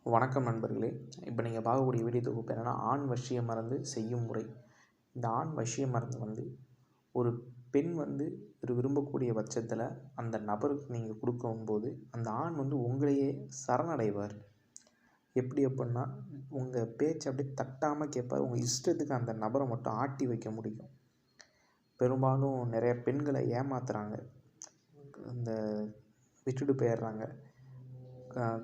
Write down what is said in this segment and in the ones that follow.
வணக்கம் நண்பர்களே. இப்போ நீங்கள் பார்க்கக்கூடிய வீடியோ தொகுப்பு என்னென்னா, ஆண் வசிய மருந்து செய்யும் முறை. இந்த ஆண் வசிய மருந்து வந்து ஒரு பெண் வந்து விரும்பக்கூடிய பட்சத்தில் அந்த நபருக்கு நீங்கள் கொடுக்கும்போது அந்த ஆண் வந்து உங்களையே சரணடைவார். எப்படி அப்படின்னா, உங்கள் பேச்சு அப்படியே தட்டாமல் கேட்பார். உங்கள் இஷ்டத்துக்கு அந்த நபரை மட்டும் ஆட்டி வைக்க முடியும். பெரும்பாலும் நிறைய பெண்களை ஏமாத்துறாங்க, இந்த விட்டுட்டு போயிடுறாங்க,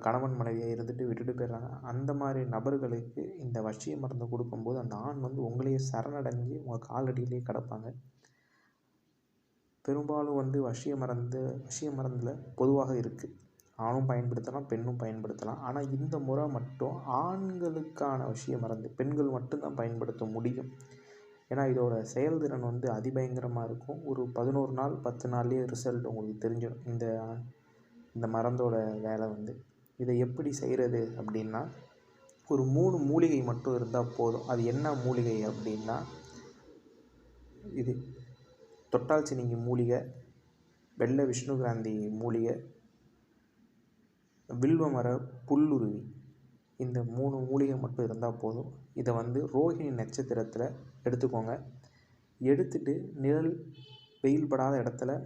கணவன் மனைவியாக இருந்துட்டு விட்டுட்டு போயிடுறாங்க. அந்த மாதிரி நபர்களுக்கு இந்த வசிய மருந்து கொடுக்கும்போது அந்த ஆண் வந்து உங்களையே சரணடைஞ்சு உங்கள் காலடியிலே கிடப்பாங்க. பெரும்பாலும் வந்து வசிய மருந்தில் பொதுவாக இருக்குது. ஆணும் பயன்படுத்தலாம், பெண்ணும் பயன்படுத்தலாம். ஆனால் இந்த முறை மட்டும் ஆண்களுக்கான வசிய மருந்து, பெண்கள் மட்டும்தான் பயன்படுத்த முடியும். ஏன்னா இதோட செயல்திறன் வந்து அதிபயங்கரமாக இருக்கும். ஒரு 11 நாள் 10 நாள்லேயே ரிசல்ட் உங்களுக்கு தெரிஞ்சிடும். இந்த மருந்தோட வேலை வந்து இதை எப்படி செய்கிறது அப்படின்னா, ஒரு 3 மூலிகை மட்டும் இருந்தால் போதும். அது என்ன மூலிகை அப்படின்னா, இது தொட்டால்சினிங்கி மூலிகை, வெள்ளை விஷ்ணுகிராந்தி மூலிகை, வில்வமர புல்லுருவி. இந்த 3 மூலிகை மட்டும் இருந்தால் போதும். இதை வந்து ரோஹிணி நட்சத்திரத்தில் எடுத்துக்கோங்க. எடுத்துட்டு நிழல் வெயில் படாத இடத்துல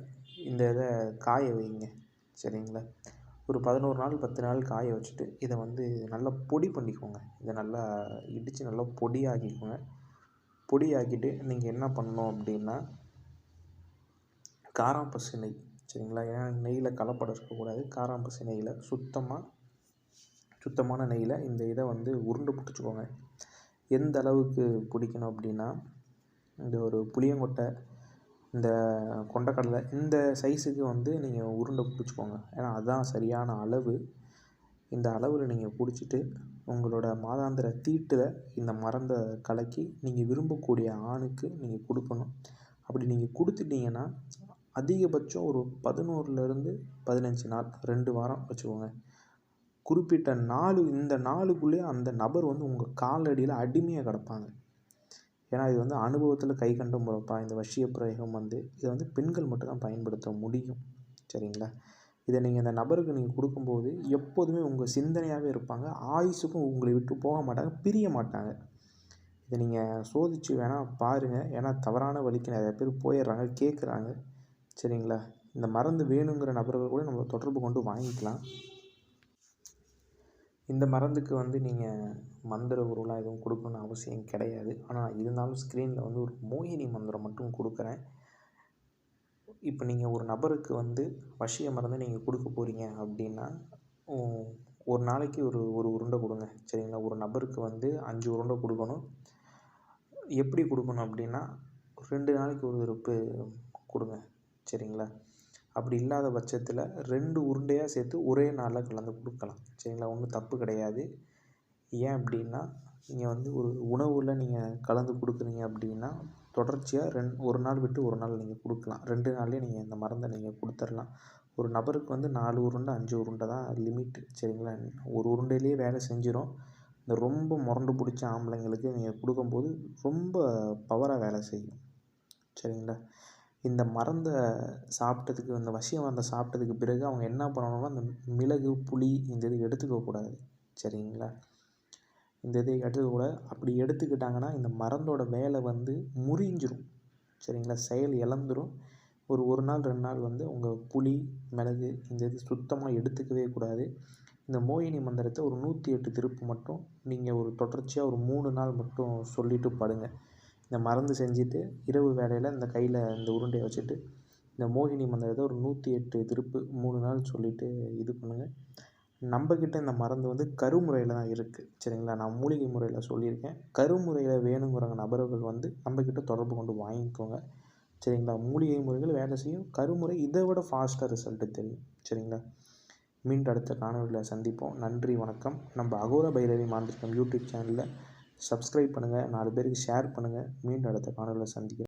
இந்த இதை காய வைங்க. சரிங்களா? ஒரு 11 நாள் 10 நாள் காய வச்சுட்டு இதை வந்து நல்லா பொடி பண்ணிக்கோங்க. இதை நல்லா இடித்து நல்லா பொடியாக்கிக்கோங்க. பொடியாக்கிட்டு நீங்கள் என்ன பண்ணணும் அப்படின்னா, காராம்பசு நெய். சரிங்களா? ஏன்னா நெய்யில் கலப்படம் இருக்கக்கூடாது. காராம்பசு நெய்யில் சுத்தமான நெய்யில் இந்த இதை வந்து உருண்டை பிடிச்சிக்கோங்க. எந்த அளவுக்கு பிடிக்கணும் அப்படின்னா, இந்த ஒரு புளியங்கொட்டை, இந்த கொண்டக்கடலை, இந்த சைஸுக்கு வந்து நீங்கள் உருண்டை பிடிச்சிக்கோங்க. ஏன்னா அதுதான் சரியான அளவு. இந்த அளவில் நீங்கள் பிடிச்சிட்டு உங்களோட மாதாந்திர தீட்டில் இந்த மருந்தை கலக்கி நீங்கள் விரும்பக்கூடிய ஆணுக்கு நீங்கள் கொடுக்கணும். அப்படி நீங்கள் கொடுத்துட்டீங்கன்னா அதிகபட்சம் ஒரு 11லேருந்து 15 நாள், 2 வாரம் வச்சுக்கோங்க. குறிப்பிட்ட இந்த நாளுக்குள்ளேயே அந்த நபர் வந்து உங்கள் காலடியில் அடிமையாக கிடப்பாங்க. ஏன்னா இது வந்து அனுபவத்தில் கை கண்டு முறைப்பா. இந்த வசிய பிரயோகம் வந்து இதை வந்து பெண்கள் மட்டும்தான் பயன்படுத்த முடியும். சரிங்களா? இதை நீங்கள் இந்த நபருக்கு நீங்கள் கொடுக்கும்போது எப்போதுமே உங்கள் சிந்தனையாகவே இருப்பாங்க. ஆயுசுக்கும் உங்களை விட்டு போக மாட்டாங்க, பிரிய மாட்டாங்க. இதை நீங்கள் சோதித்து வேணால் பாருங்கள். ஏன்னா தவறான வழிக்கு நிறைய பேர் போயிடுறாங்க, கேட்குறாங்க. சரிங்களா? இந்த மருந்து வேணுங்கிற நபர்கள் கூட நம்மளை தொடர்பு கொண்டு வாங்கிக்கலாம். இந்த மருந்துக்கு வந்து நீங்கள் மந்திர உருவெலாம் எதுவும் கொடுக்கணுன்னு அவசியம் கிடையாது. ஆனால் இருந்தாலும் ஸ்க்ரீனில் வந்து ஒரு மோகினி மந்திரம் மட்டும் கொடுக்குறேன். இப்போ நீங்கள் ஒரு நபருக்கு வந்து வசிய மருந்து நீங்கள் கொடுக்க போகிறீங்க அப்படின்னா, ஒரு நாளைக்கு ஒரு உருண்டை கொடுங்க. சரிங்களா? ஒரு நபருக்கு வந்து 5 உருண்டை கொடுக்கணும். எப்படி கொடுக்கணும் அப்படின்னா, 2 நாளைக்கு ஒரு தடவை கொடுங்க. சரிங்களா? அப்படி இல்லாத பட்சத்தில் 2 உருண்டையாக சேர்த்து ஒரே நாளில் கலந்து கொடுக்கலாம். சரிங்களா? ஒன்றும் தப்பு கிடையாது. ஏன் அப்படின்னா, நீங்கள் வந்து ஒரு உணவில் நீங்கள் கலந்து கொடுக்குறீங்க அப்படின்னா தொடர்ச்சியாக ஒரு நாள் விட்டு ஒரு நாள் நீங்கள் கொடுக்கலாம். 2 நாள்லேயே நீங்கள் இந்த மருந்தை நீங்கள் கொடுத்துர்லாம். ஒரு நபருக்கு வந்து 4 உருண்டை 5 உருண்டை தான் லிமிட்டு. சரிங்களா? ஒரு உருண்டையிலேயே வேலை செஞ்சிடும். இந்த ரொம்ப முரண்டு பிடிச்ச ஆம்பளைங்களுக்கு நீங்கள் கொடுக்கும்போது ரொம்ப பவராக வேலை செய்யும். சரிங்களா? இந்த மருந்தை சாப்பிட்டதுக்கு, இந்த வசிய மருந்தை சாப்பிட்டதுக்கு பிறகு அவங்க என்ன பண்ணணும்னா, இந்த மிளகு, புளி இந்த இது எடுத்துக்கக்கூடாது. சரிங்களா? இந்த இதை எடுத்துக்கக்கூடாது. அப்படி எடுத்துக்கிட்டாங்கன்னா இந்த மருந்தோட வேலை வந்து முறிஞ்சிரும். சரிங்களா? செயல் இழந்துடும். ஒரு நாள் 2 நாள் வந்து உங்கள் புளி, மிளகு இந்த இது சுத்தமாக எடுத்துக்கவே கூடாது. இந்த மோகினி மந்திரத்தை ஒரு 108 திருப்பு மட்டும் நீங்கள் ஒரு தொடர்ச்சியாக ஒரு 3 நாள் மட்டும் சொல்லிவிட்டு படுங்க. இந்த மருந்து செஞ்சுட்டு இரவு வேளையில் இந்த கையில் இந்த உருண்டையை வச்சுட்டு இந்த மோகினி மந்திரத்தை ஒரு 108 திருப்பு 3 நாள் சொல்லிவிட்டு இது பண்ணுங்கள். நம்மக்கிட்ட இந்த மருந்து வந்து கருமுறையில் தான் இருக்குது. சரிங்களா? நான் மூலிகை முறையில் சொல்லியிருக்கேன். கருமுறையில் வேணுங்கிற நபர்கள் வந்து நம்மக்கிட்ட தொடர்பு கொண்டு வாங்கிக்கோங்க. சரிங்களா? மூலிகை முறைகள் வேலை செய்யும். கருமுறை இதை விட ஃபாஸ்ட்டாக ரிசல்ட்டு தெரியும். சரிங்களா? மீண்டும் அடுத்த காணொலியில் சந்திப்போம். நன்றி, வணக்கம். நம்ம அகோர பைரவி மாந்திரிகம் யூடியூப் சேனலில் சப்ஸ்கிரைப் பண்ணுங்கள், 4 பேருக்கு ஷேர் பண்ணுங்கள். மீண்டும் அடுத்த காணொலியில் சந்திக்கிறேன்.